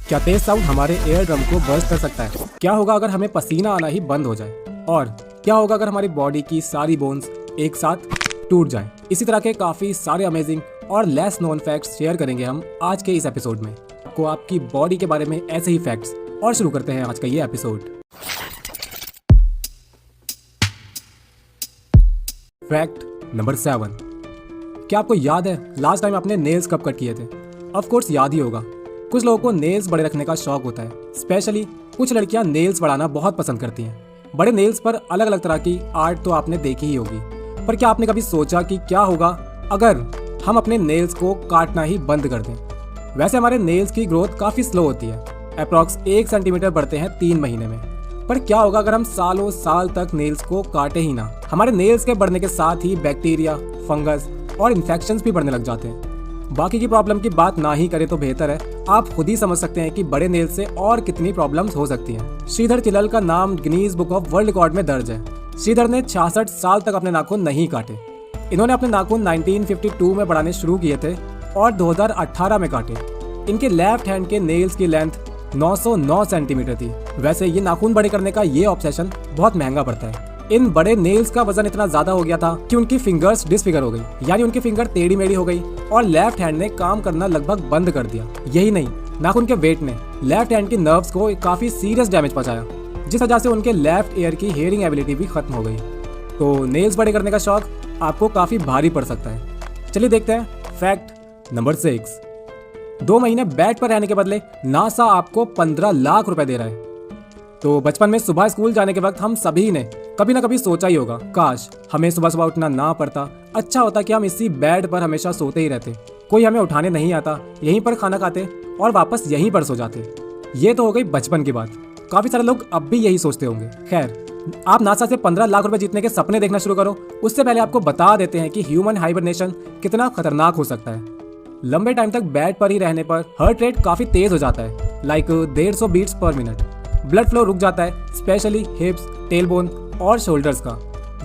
क्या तेज साउंड हमारे air drum को बर्स्ट कर सकता है? क्या होगा अगर हमें पसीना आना ही बंद हो जाए? और क्या होगा अगर हमारी बॉडी की सारी बोन्स एक साथ टूट जाएं? इसी तरह के काफी सारे अमेजिंग और लेस नोन फैक्ट्स शेयर करेंगे हम आज के इस एपिसोड में। आपको आपकी बॉडी के बारे में ऐसे ही फैक्ट्स, और शुरू करते हैं आज का ये एपिसोड। Fact number 7। क्या आपको याद है लास्ट टाइम आपने नेल्स कब कट किए थे? ऑफ कोर्स याद ही होगा। कुछ लोगों को नेल्स बड़े रखने का शौक होता है, स्पेशली कुछ लड़कियां नेल्स बढ़ाना बहुत पसंद करती हैं। बड़े नेल्स पर अलग अलग तरह की आर्ट तो आपने देखी ही होगी, पर क्या आपने कभी सोचा कि क्या होगा अगर हम अपने नेल्स को काटना ही बंद कर दें? वैसे हमारे नेल्स की ग्रोथ काफी स्लो होती है, अप्रॉक्स 1 सेंटीमीटर बढ़ते हैं 3 महीने में। पर क्या होगा अगर हम सालों साल तक नेल्स को काटे ही ना? हमारे नेल्स के बढ़ने के साथ ही बैक्टीरिया, फंगस और इन्फेक्शंस भी बढ़ने लग जाते हैं। बाकी की प्रॉब्लम की बात ना ही करें तो बेहतर है, आप खुद ही समझ सकते हैं कि बड़े नेल्स से और कितनी प्रॉब्लम्स हो सकती हैं। श्रीधर चिल्लल का नाम Guinness book of world record में दर्ज है। श्रीधर ने 66 साल तक अपने नाखून नहीं काटे। इन्होंने अपने नाखून 1952 में बढ़ाने शुरू किए थे और 2018 में काटे। इनके लेफ्ट हैंड के नेल्स की लेंथ 909 सेंटीमीटर थी। वैसे ये नाखून बड़े करने का ये ऑब्सेशन बहुत महंगा पड़ता है। इन बड़े नेल्स का वजन इतना ज्यादा हो गया था कि उनकी फिंगर्स डिसफिगर हो गई, यानी उनकी फिंगर टेढ़ी मेढ़ी हो गई और लेफ्ट हैंड ने काम करना लगभग बंद कर दिया। यही नहीं, नाखून के वेट ने लेफ्ट हैंड की नर्व्स को काफी सीरियस डैमेज पहुंचाया, जिस वजह से उनके लेफ्ट ईयर की हियरिंग एबिलिटी भी खत्म हो गई। तो नेल्स बड़े करने का शौक आपको काफी भारी पड़ सकता है। चलिए देखते हैं फैक्ट नंबर 6। 2 महीने बेड पर रहने के बदले नासा आपको 15 लाख रुपए दे रहा है। तो बचपन में सुबह स्कूल जाने के वक्त हम सभी ने कभी ना कभी सोचा ही होगा, काश हमें सुबह सुबह उठना ना पड़ता, अच्छा होता कि हम इसी बेड पर हमेशा सोते ही रहते, कोई हमें उठाने नहीं आता, यहीं पर खाना खाते और वापस यहीं पर सो जाते। ये तो हो गई बचपन की बात। काफी सारे लोग अब भी यही सोचते होंगे। खैर, आप नासा से 15 लाख रुपए जीतने के सपने देखना शुरू करो, उससे पहले आपको बता देते हैं कि ह्यूमन हाइबरनेशन कितना खतरनाक हो सकता है। लंबे टाइम तक बेड पर ही रहने पर हार्ट रेट काफी तेज हो जाता है, like 150 beats per minute. Blood flow रुक जाता है, स्पेशली हिप्स, टेलबोन और शोल्डर्स का।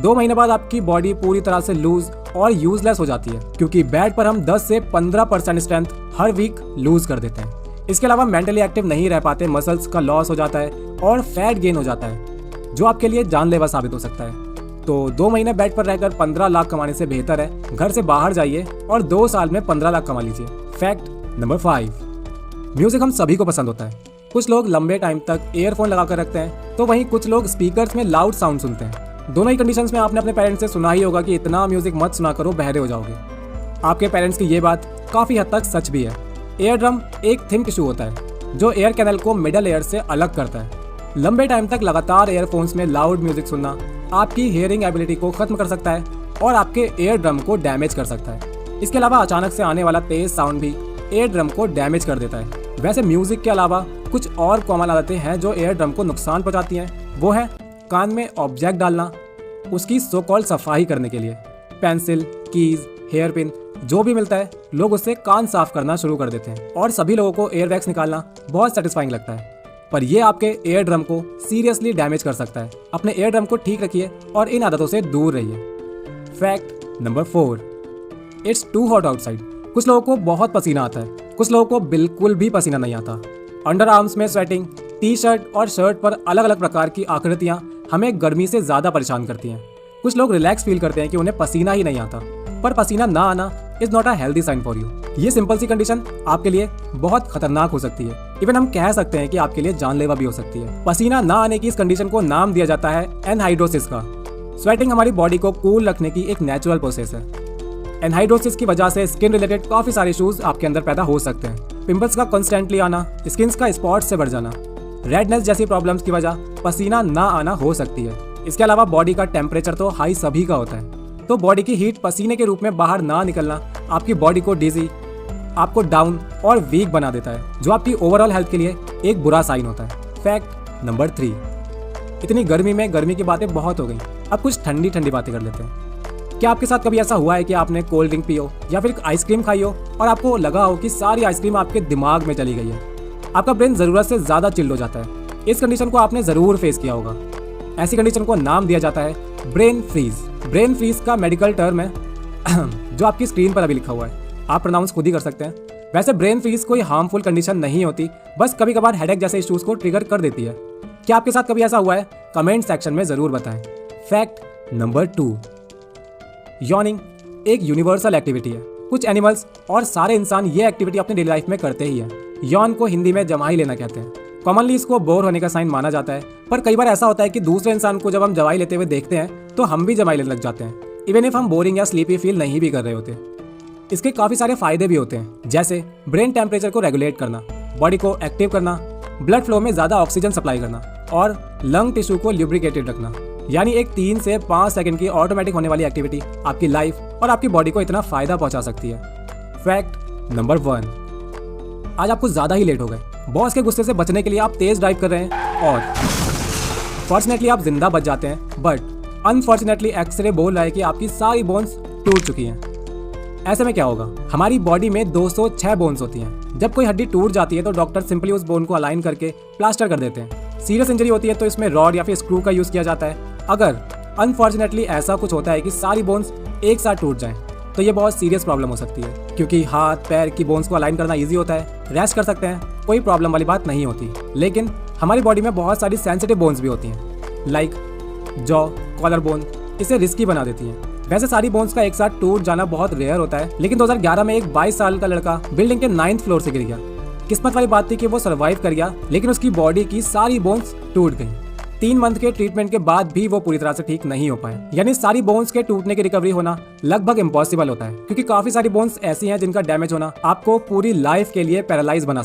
2 महीने बाद आपकी बॉडी पूरी तरह से लूज और यूजलेस हो जाती है, क्योंकि बेड पर हम 10 से 15% स्ट्रेंथ हर वीक लूज कर देते हैं। इसके अलावा मेंटली एक्टिव नहीं रह पाते, मसल्स का लॉस हो जाता है और फैट गेन हो जाता है, जो आपके लिए जानलेवा साबित हो सकता है। तो 2 महीने बेड पर रहकर 15 लाख कमाने से बेहतर है घर से बाहर जाइए और 2 साल में 15 लाख कमा लीजिए। Fact number 5। म्यूजिक हम सभी को पसंद होता है। कुछ लोग लंबे टाइम तक ईयरफोन लगाकर रखते हैं, तो वहीं कुछ लोग स्पीकर्स में लाउड साउंड सुनते हैं। दोनों ही कंडीशंस में आपने अपने पेरेंट्स से सुना ही होगा कि इतना म्यूजिक मत सुना करो, बहरे हो जाओगे। आपके पेरेंट्स की ये बात काफी हद तक सच भी है। एयर ड्रम एक थिन टिश्यू होता है जो एयर कैनल को मिडल एयर से अलग करता है। लंबे टाइम तक लगातार ईयरफोन्स में लाउड म्यूजिक सुनना आपकी हियरिंग एबिलिटी को खत्म कर सकता है और आपके एयर ड्रम को डैमेज कर सकता है। इसके अलावा अचानक से आने वाला तेज साउंड भी एयर ड्रम को डैमेज कर देता है। वैसे म्यूजिक के अलावा कुछ और कॉमन आदतें हैं जो एयर ड्रम को नुकसान पहुंचाती हैं। वो है कान में ऑब्जेक्ट डालना, उसकी सो कॉल्ड सफाई करने के लिए पेंसिल, कीज, हेयर पिन जो भी मिलता है, लोग उससे कान साफ करना शुरू कर देते हैं। और सभी लोगों को एयर वैक्स निकालना बहुत सेटिस्फाइंग लगता है, पर यह आपके एयर ड्रम को सीरियसली डैमेज कर सकता है। अपने एयर ड्रम को ठीक रखिए और इन आदतों से दूर रहिए। Fact number 4। It's too hot outside. कुछ लोगों को बहुत पसीना आता है, कुछ लोगों को बिल्कुल भी पसीना नहीं आता। अंडर आर्म्स में स्वेटिंग, टी शर्ट और शर्ट पर अलग अलग प्रकार की आकृतियां हमें गर्मी से ज्यादा परेशान करती हैं। कुछ लोग रिलैक्स फील करते हैं कि उन्हें पसीना ही नहीं आता, पर पसीना ना आना is not a healthy sign for you. ये सिंपल सी कंडीशन आपके लिए बहुत खतरनाक हो सकती है। इवन हम कह सकते हैं कि आपके लिए जानलेवा भी हो सकती है। पसीना ना आने की इस कंडीशन को नाम दिया जाता है एनहाइड्रोसिस का। स्वेटिंग हमारी बॉडी को कूल रखने की एक नेचुरल प्रोसेस है। एनहाइड्रोसिस की वजह से स्किन रिलेटेड काफी सारे इश्यूज आपके अंदर पैदा हो सकते हैं। पिंपल्स का कंस्टेंटली आना, स्किन का स्पॉट्स से बढ़ जाना, रेडनेस जैसी प्रॉब्लम्स की वजह पसीना ना आना हो सकती है। इसके अलावा बॉडी का टेम्परेचर तो हाई सभी का होता है, तो बॉडी की हीट पसीने के रूप में बाहर ना निकलना आपकी बॉडी को डिजी, आपको डाउन और वीक बना देता है, जो आपकी ओवरऑल हेल्थ के लिए एक बुरा साइन होता है। Fact number 3। इतनी गर्मी में गर्मी की बातें बहुत हो गई, अब कुछ ठंडी ठंडी बातें कर लेते हैं। क्या आपके साथ कभी ऐसा हुआ है कि आपने कोल्ड ड्रिंक पी हो या फिर आइसक्रीम खाई हो और आपको लगा हो कि सारी आइसक्रीम आपके दिमाग में चली गई है? आपका ब्रेन जरूरत से ज्यादा चिल्ड हो जाता है। इस कंडीशन को आपने जरूर फेस किया होगा। ऐसी कंडीशन को नाम दिया जाता है ब्रेन फ्रीज। ब्रेन फ्रीज का मेडिकल टर्म है जो आपकी स्क्रीन पर अभी लिखा हुआ है, आप प्रोनाउंस खुद ही कर सकते हैं। वैसे ब्रेन फ्रीज कोई हार्मफुल कंडीशन नहीं होती, बस कभी कभार हेडेक जैसे इश्यूज को ट्रिगर कर देती है। क्या आपके साथ कभी ऐसा हुआ है? कमेंट सेक्शन में जरूर बताएं। फैक्ट नंबर 2, यॉर्निंग एक यूनिवर्सल एक्टिविटी है। कुछ एनिमल्स और सारे इंसान ये एक्टिविटी अपनी डेली लाइफ में करते ही हैं। यॉन को हिंदी में जमाई लेना कहते हैं। कॉमनली इसको बोर होने का साइन माना जाता है, पर कई बार ऐसा होता है कि दूसरे इंसान को जब हम जमाई लेते हुए देखते हैं तो हम भी जमाई लेने लग जाते हैं, इवन इफ हम बोरिंग या स्लीपी फील नहीं भी कर रहे होते। इसके काफी सारे फायदे भी होते हैं, जैसे ब्रेन टेम्परेचर को रेगुलेट करना, बॉडी को एक्टिव करना, ब्लड फ्लो में ज्यादा ऑक्सीजन सप्लाई करना और लंग टिश्यू को ल्यूब्रिकेटेड रखना। यानी एक 3 से 5 सेकंड की ऑटोमेटिक होने वाली एक्टिविटी आपकी लाइफ और आपकी बॉडी को इतना फायदा पहुंचा सकती है। फैक्ट नंबर 1, आज आप कुछ ज्यादा ही लेट हो गए। बॉस के गुस्से से बचने के लिए आप तेज ड्राइव कर रहे हैं और फॉर्चुनेटली आप जिंदा बच जाते हैं, बट अनफॉर्चुनेटली एक्सरे बोल रहा है कि आपकी सारी बोन्स टूट चुकी हैं। ऐसे में क्या होगा? हमारी बॉडी में 206 बोन्स होती हैं। जब कोई हड्डी टूट जाती है तो डॉक्टर सिंपली उस बोन को अलाइन करके प्लास्टर कर देते हैं। सीरियस इंजरी होती है तो इसमें रॉड या फिर स्क्रू का यूज किया जाता है। अगर अनफॉर्चुनेटली ऐसा कुछ होता है कि सारी बोन्स एक साथ टूट जाएं, तो ये बहुत सीरियस प्रॉब्लम हो सकती है। क्योंकि हाथ पैर की बोन्स को अलाइन करना इजी होता है, रेस्ट कर सकते हैं, कोई प्रॉब्लम वाली बात नहीं होती। लेकिन हमारी बॉडी में बहुत सारी सेंसिटिव बोन्स भी होती हैं, लाइक जॉ, कॉलर बोन, इसे रिस्की बना देती हैं। वैसे सारी बोन्स का एक साथ टूट जाना बहुत रेयर होता है, लेकिन 2011 में एक 22 साल का लड़का बिल्डिंग के 9th फ्लोर से गिर गया। किस्मत वाली बात थी कि वो सर्वाइव कर गया, लेकिन उसकी बॉडी की सारी बोन्स टूट गई। 3 मंथ के ट्रीटमेंट के बाद भी वो पूरी तरह से ठीक नहीं हो पाए। यानी सारी बोन्स के टूटने की रिकवरी होना लगभग इम्पॉसिबल होता है, क्योंकि काफी सारी बोन्स ऐसी हैं जिनका डैमेज होना आपको पूरी लाइफ के लिए पैरालाइज बना